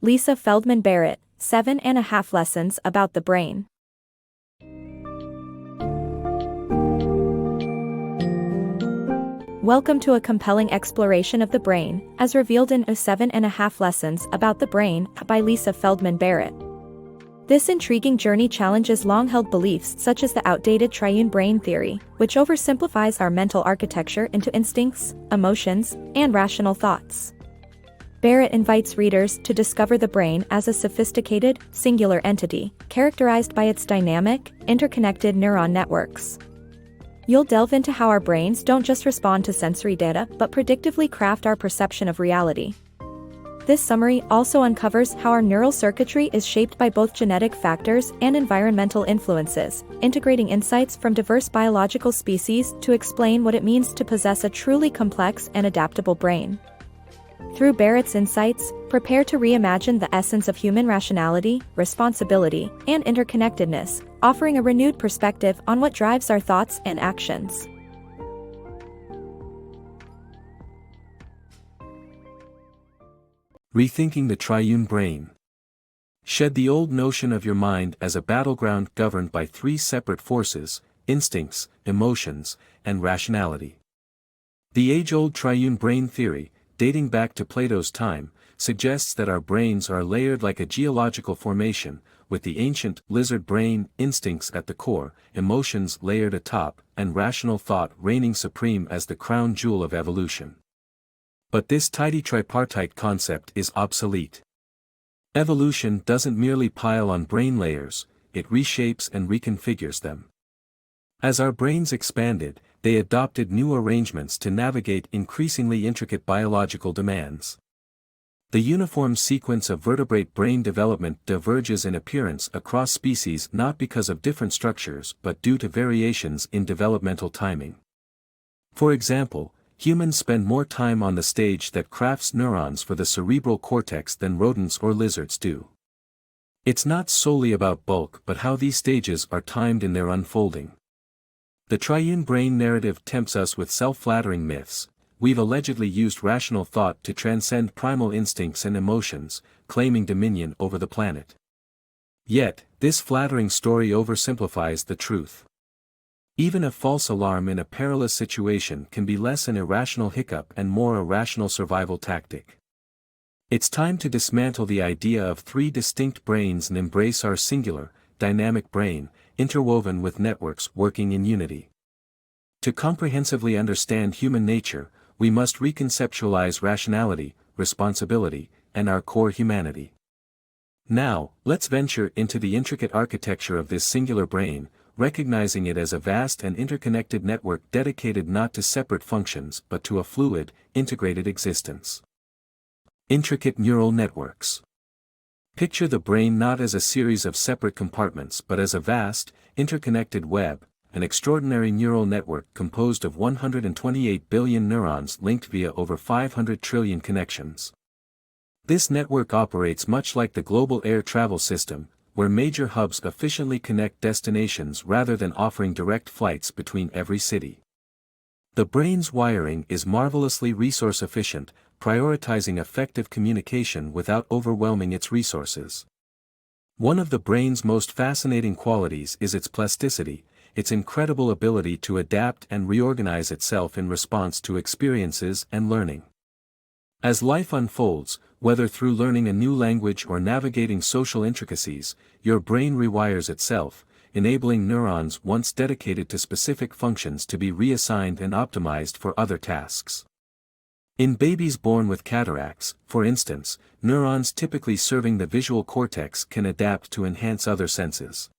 Lisa Feldman Barrett, 7.5 Lessons About the Brain. Welcome to a compelling exploration of the brain, as revealed in 7.5 Lessons About the Brain by Lisa Feldman Barrett. This intriguing journey challenges long-held beliefs such as the outdated Triune brain theory, which oversimplifies our mental architecture into instincts, emotions, and rational thoughts. Barrett invites readers to discover the brain as a sophisticated, singular entity, characterized by its dynamic, interconnected neuron networks. You'll delve into how our brains don't just respond to sensory data but predictively craft our perception of reality. This summary also uncovers how our neural circuitry is shaped by both genetic factors and environmental influences, integrating insights from diverse biological species to explain what it means to possess a truly complex and adaptable brain. Through Barrett's insights, prepare to reimagine the essence of human rationality, responsibility, and interconnectedness, offering a renewed perspective on what drives our thoughts and actions. Rethinking the Triune Brain. Shed the old notion of your mind as a battleground governed by three separate forces: instincts, emotions, and rationality. The age-old triune brain theory, dating back to Plato's time, suggests that our brains are layered like a geological formation, with the ancient lizard brain instincts at the core, emotions layered atop, and rational thought reigning supreme as the crown jewel of evolution. But this tidy tripartite concept is obsolete. Evolution doesn't merely pile on brain layers, it reshapes and reconfigures them. As our brains expanded, they adopted new arrangements to navigate increasingly intricate biological demands. The uniform sequence of vertebrate brain development diverges in appearance across species not because of different structures but due to variations in developmental timing. For example, humans spend more time on the stage that crafts neurons for the cerebral cortex than rodents or lizards do. It's not solely about bulk but how these stages are timed in their unfolding. The triune brain narrative tempts us with self-flattering myths. We've allegedly used rational thought to transcend primal instincts and emotions, claiming dominion over the planet. Yet, this flattering story oversimplifies the truth. Even a false alarm in a perilous situation can be less an irrational hiccup and more a rational survival tactic. It's time to dismantle the idea of three distinct brains and embrace our singular, dynamic brain, interwoven with networks working in unity. To comprehensively understand human nature, we must reconceptualize rationality, responsibility, and our core humanity. Now, let's venture into the intricate architecture of this singular brain, recognizing it as a vast and interconnected network dedicated not to separate functions but to a fluid, integrated existence. Intricate neural networks. Picture the brain not as a series of separate compartments but as a vast, interconnected web, an extraordinary neural network composed of 128 billion neurons linked via over 500 trillion connections. This network operates much like the global air travel system, where major hubs efficiently connect destinations rather than offering direct flights between every city. The brain's wiring is marvelously resource efficient, prioritizing effective communication without overwhelming its resources. One of the brain's most fascinating qualities is its plasticity, its incredible ability to adapt and reorganize itself in response to experiences and learning. As life unfolds, whether through learning a new language or navigating social intricacies, your brain rewires itself, enabling neurons once dedicated to specific functions to be reassigned and optimized for other tasks. In babies born with cataracts, for instance, neurons typically serving the visual cortex can adapt to enhance other senses.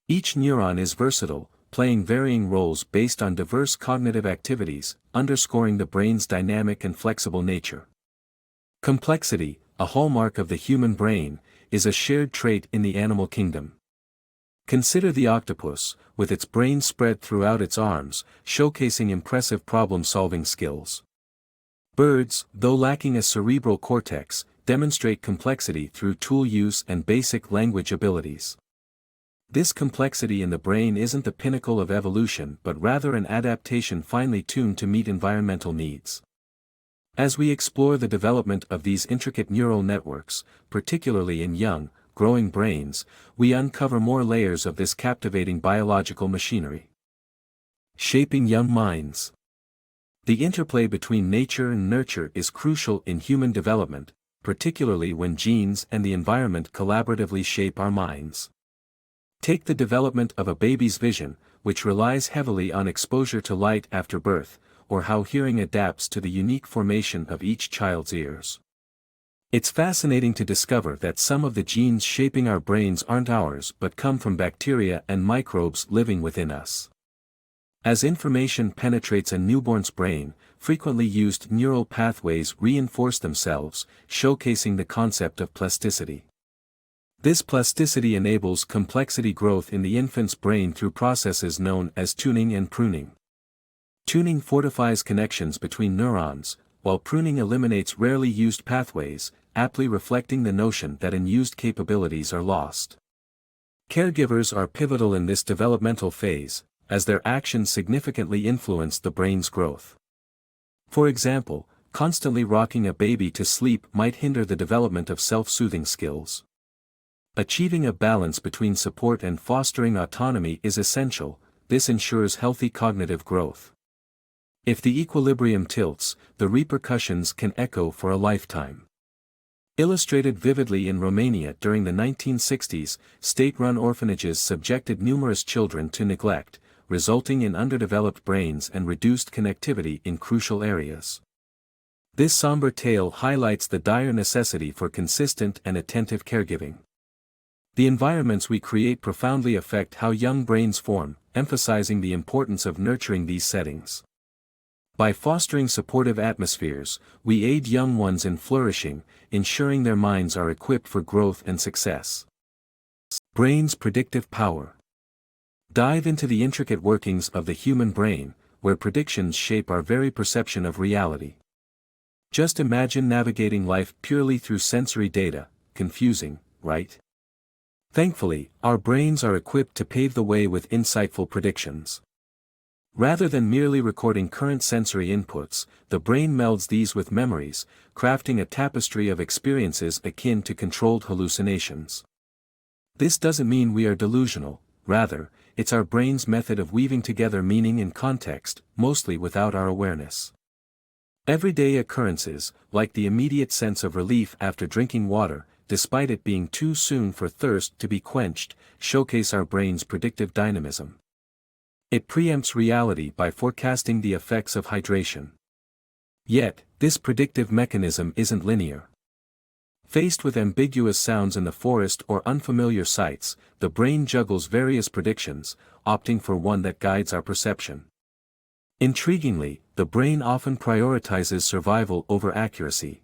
Each neuron is versatile, playing varying roles based on diverse cognitive activities, underscoring the brain's dynamic and flexible nature. Complexity, a hallmark of the human brain, is a shared trait in the animal kingdom. Consider the octopus, with its brain spread throughout its arms, showcasing impressive problem-solving skills. Birds, though lacking a cerebral cortex, demonstrate complexity through tool use and basic language abilities. This complexity in the brain isn't the pinnacle of evolution but rather an adaptation finely tuned to meet environmental needs. As we explore the development of these intricate neural networks, particularly in young, growing brains, we uncover more layers of this captivating biological machinery. Shaping young minds. The interplay between nature and nurture is crucial in human development, particularly when genes and the environment collaboratively shape our minds. Take the development of a baby's vision, which relies heavily on exposure to light after birth, or how hearing adapts to the unique formation of each child's ears. It's fascinating to discover that some of the genes shaping our brains aren't ours but come from bacteria and microbes living within us. As information penetrates a newborn's brain, frequently used neural pathways reinforce themselves, showcasing the concept of plasticity. This plasticity enables complexity growth in the infant's brain through processes known as tuning and pruning. Tuning fortifies connections between neurons, while pruning eliminates rarely used pathways, aptly reflecting the notion that unused capabilities are lost. Caregivers are pivotal in this developmental phase, as their actions significantly influence the brain's growth. For example, constantly rocking a baby to sleep might hinder the development of self-soothing skills. Achieving a balance between support and fostering autonomy is essential. This ensures healthy cognitive growth. If the equilibrium tilts, the repercussions can echo for a lifetime. Illustrated vividly in Romania during the 1960s, state-run orphanages subjected numerous children to neglect, resulting in underdeveloped brains and reduced connectivity in crucial areas. This somber tale highlights the dire necessity for consistent and attentive caregiving. The environments we create profoundly affect how young brains form, emphasizing the importance of nurturing these settings. By fostering supportive atmospheres, we aid young ones in flourishing, ensuring their minds are equipped for growth and success. Brain's predictive power. Dive into the intricate workings of the human brain, where predictions shape our very perception of reality. Just imagine navigating life purely through sensory data. Confusing, right? Thankfully, our brains are equipped to pave the way with insightful predictions. Rather than merely recording current sensory inputs, the brain melds these with memories, crafting a tapestry of experiences akin to controlled hallucinations. This doesn't mean we are delusional, rather, it's our brain's method of weaving together meaning and context, mostly without our awareness. Everyday occurrences, like the immediate sense of relief after drinking water, despite it being too soon for thirst to be quenched, showcase our brain's predictive dynamism. It preempts reality by forecasting the effects of hydration. Yet, this predictive mechanism isn't linear. Faced with ambiguous sounds in the forest or unfamiliar sights, the brain juggles various predictions, opting for one that guides our perception. Intriguingly, the brain often prioritizes survival over accuracy.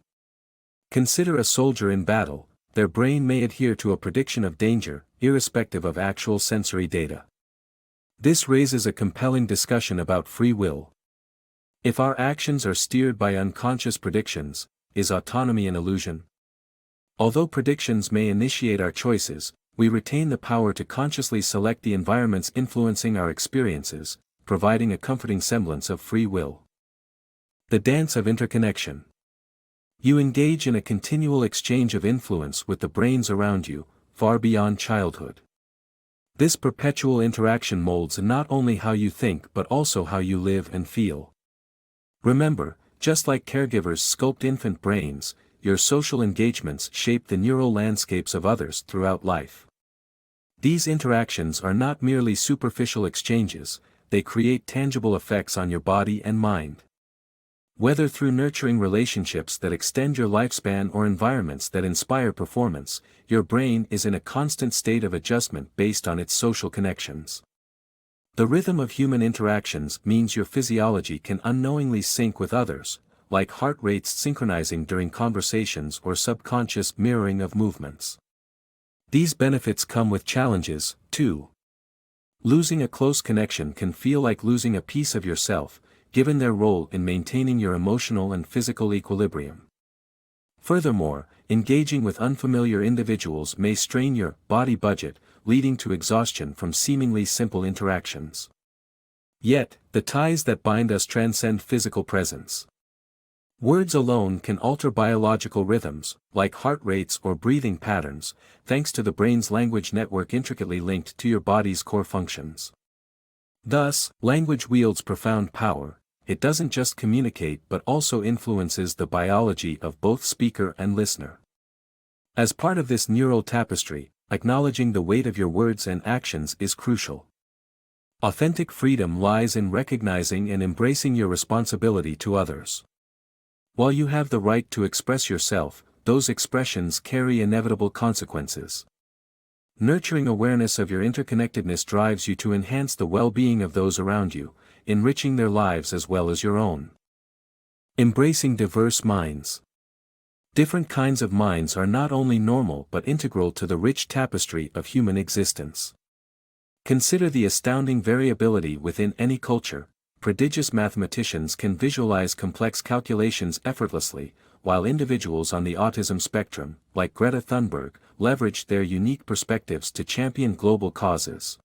Consider a soldier in battle. Their brain may adhere to a prediction of danger, irrespective of actual sensory data. This raises a compelling discussion about free will. If our actions are steered by unconscious predictions, is autonomy an illusion? Although predictions may initiate our choices, we retain the power to consciously select the environments influencing our experiences, providing a comforting semblance of free will. The dance of interconnection. You engage in a continual exchange of influence with the brains around you, far beyond childhood. This perpetual interaction molds not only how you think but also how you live and feel. Remember, just like caregivers sculpt infant brains, your social engagements shape the neural landscapes of others throughout life. These interactions are not merely superficial exchanges, they create tangible effects on your body and mind. Whether through nurturing relationships that extend your lifespan or environments that inspire performance, your brain is in a constant state of adjustment based on its social connections. The rhythm of human interactions means your physiology can unknowingly sync with others, like heart rates synchronizing during conversations or subconscious mirroring of movements. These benefits come with challenges, too. Losing a close connection can feel like losing a piece of yourself, given their role in maintaining your emotional and physical equilibrium. Furthermore, engaging with unfamiliar individuals may strain your body budget, leading to exhaustion from seemingly simple interactions. Yet, the ties that bind us transcend physical presence. Words alone can alter biological rhythms, like heart rates or breathing patterns, thanks to the brain's language network intricately linked to your body's core functions. Thus, language wields profound power. It doesn't just communicate but also influences the biology of both speaker and listener. As part of this neural tapestry, acknowledging the weight of your words and actions is crucial. Authentic freedom lies in recognizing and embracing your responsibility to others. While you have the right to express yourself, those expressions carry inevitable consequences. Nurturing awareness of your interconnectedness drives you to enhance the well-being of those around you, enriching their lives as well as your own. Embracing diverse minds. Different kinds of minds are not only normal but integral to the rich tapestry of human existence. Consider the astounding variability within any culture. Prodigious mathematicians can visualize complex calculations effortlessly, while individuals on the autism spectrum, like Greta Thunberg, leverage their unique perspectives to champion global causes.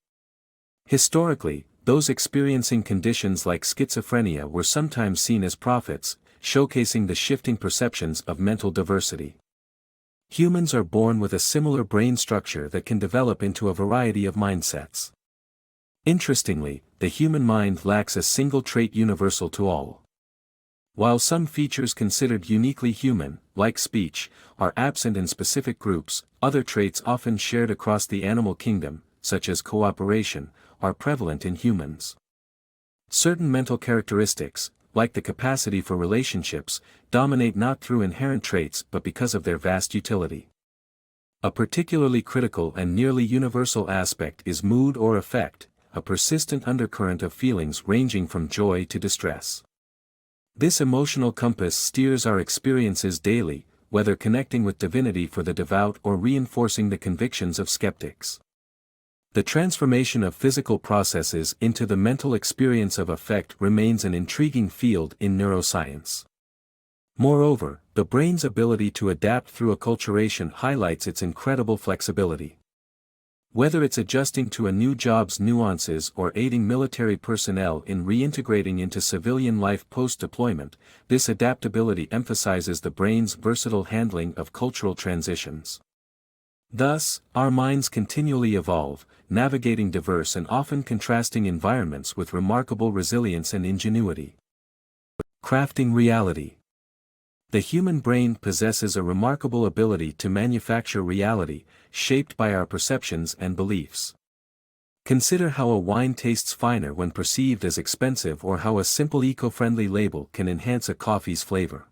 Historically, those experiencing conditions like schizophrenia were sometimes seen as prophets, showcasing the shifting perceptions of mental diversity. Humans are born with a similar brain structure that can develop into a variety of mindsets. Interestingly, the human mind lacks a single trait universal to all. While some features considered uniquely human, like speech, are absent in specific groups, other traits often shared across the animal kingdom, such as cooperation, are prevalent in humans. Certain mental characteristics, like the capacity for relationships, dominate not through inherent traits but because of their vast utility. A particularly critical and nearly universal aspect is mood or affect, a persistent undercurrent of feelings ranging from joy to distress. This emotional compass steers our experiences daily, whether connecting with divinity for the devout or reinforcing the convictions of skeptics. The transformation of physical processes into the mental experience of affect remains an intriguing field in neuroscience. Moreover, the brain's ability to adapt through acculturation highlights its incredible flexibility. Whether it's adjusting to a new job's nuances or aiding military personnel in reintegrating into civilian life post-deployment, this adaptability emphasizes the brain's versatile handling of cultural transitions. Thus, our minds continually evolve, navigating diverse and often contrasting environments with remarkable resilience and ingenuity. Crafting reality. The human brain possesses a remarkable ability to manufacture reality, shaped by our perceptions and beliefs. Consider how a wine tastes finer when perceived as expensive or how a simple eco-friendly label can enhance a coffee's flavor.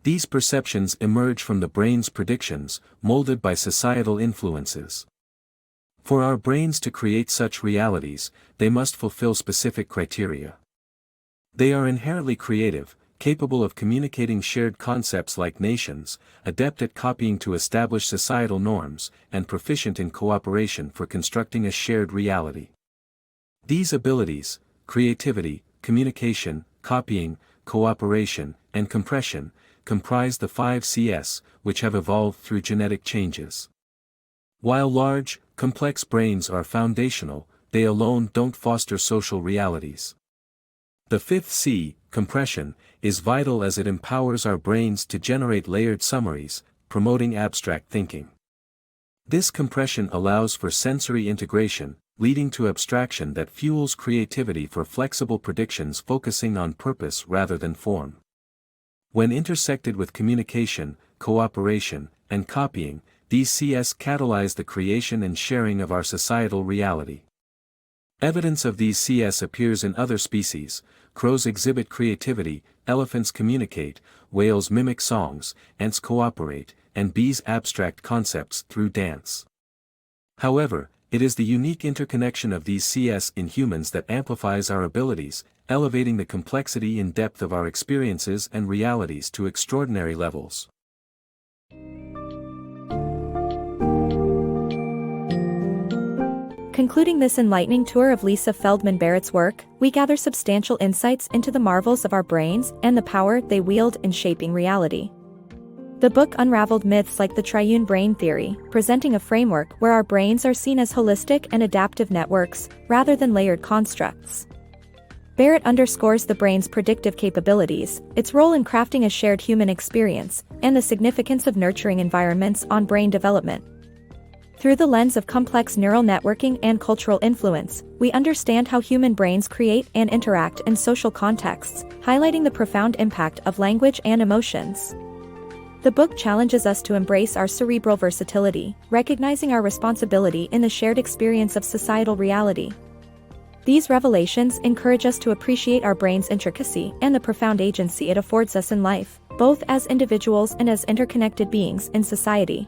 These perceptions emerge from the brain's predictions, molded by societal influences. For our brains to create such realities, they must fulfill specific criteria. They are inherently creative, capable of communicating shared concepts like nations, adept at copying to establish societal norms, and proficient in cooperation for constructing a shared reality. These abilities, creativity, communication, copying, cooperation, and compression, comprise the 5 Cs, which have evolved through genetic changes. While large, complex brains are foundational, they alone don't foster social realities. The 5th C, compression, is vital as it empowers our brains to generate layered summaries, promoting abstract thinking. This compression allows for sensory integration, leading to abstraction that fuels creativity for flexible predictions focusing on purpose rather than form. When intersected with communication, cooperation, and copying, these CS catalyze the creation and sharing of our societal reality. Evidence of these CS appears in other species. Crows exhibit creativity, elephants communicate, whales mimic songs, ants cooperate, and bees abstract concepts through dance. However, it is the unique interconnection of these CS in humans that amplifies our abilities, elevating the complexity and depth of our experiences and realities to extraordinary levels. Concluding this enlightening tour of Lisa Feldman Barrett's work, we gather substantial insights into the marvels of our brains and the power they wield in shaping reality. The book unraveled myths like the Triune brain theory, presenting a framework where our brains are seen as holistic and adaptive networks, rather than layered constructs. Barrett underscores the brain's predictive capabilities, its role in crafting a shared human experience, and the significance of nurturing environments on brain development. Through the lens of complex neural networking and cultural influence, we understand how human brains create and interact in social contexts, highlighting the profound impact of language and emotions. The book challenges us to embrace our cerebral versatility, recognizing our responsibility in the shared experience of societal reality. These revelations encourage us to appreciate our brain's intricacy and the profound agency it affords us in life, both as individuals and as interconnected beings in society.